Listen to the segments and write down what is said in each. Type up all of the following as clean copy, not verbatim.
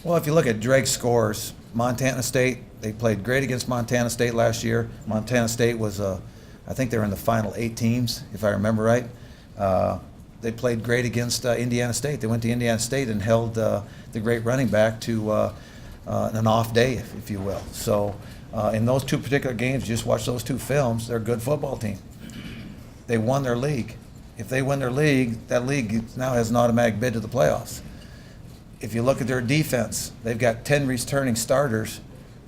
Well, if you look at Drake's scores, Montana State, they played great against Montana State last year. Montana State was, I think they were in the final 8 teams, if I remember right. They played great against Indiana State. They went to Indiana State and held the great running back to an off day, if you will. So in those two particular games, just watch those two films, they're a good football team. They won their league. If they win their league, that league now has an automatic bid to the playoffs. If you look at their defense, they've got 10 returning starters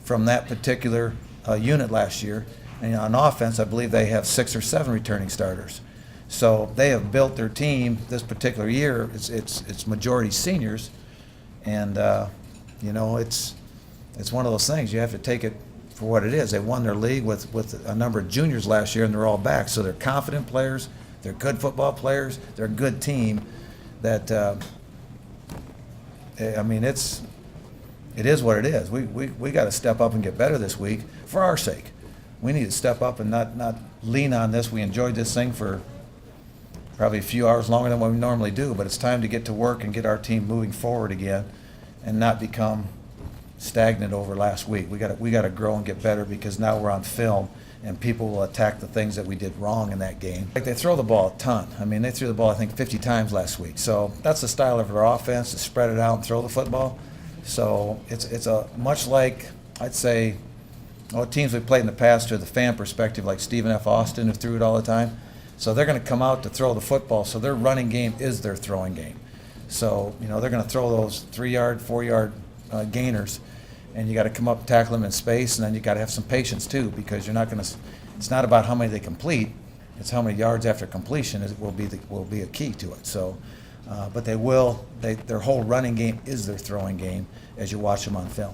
from that particular unit last year. And on offense, I believe they have 6 or 7 returning starters. So they have built their team this particular year. It's majority seniors, and you know, it's one of those things. You have to take it for what it is. They won their league with a number of juniors last year, and they're all back. So they're confident players. They're good football players. They're a good team. That I mean, it is what it is. We got to step up and get better this week for our sake. We need to step up and not lean on this. We enjoyed this thing for probably a few hours longer than what we normally do, but it's time to get to work and get our team moving forward again and not become stagnant over last week. We got to grow and get better, because now we're on film and people will attack the things that we did wrong in that game. Like, they throw the ball a ton. I mean, they threw the ball, I think, 50 times last week. So that's the style of their offense, to spread it out and throw the football. So it's a much like, I'd say, teams we've played in the past, to the fan perspective, like Stephen F. Austin, who threw it all the time. So they're going to come out to throw the football, so their running game is their throwing game. So, you know, they're going to throw those 3-yard, 4-yard gainers, and you got to come up and tackle them in space, and then you got to have some patience too, because you're not going to. It's not about how many they complete; it's how many yards after completion will be a key to it. So, but their whole running game is their throwing game as you watch them on film.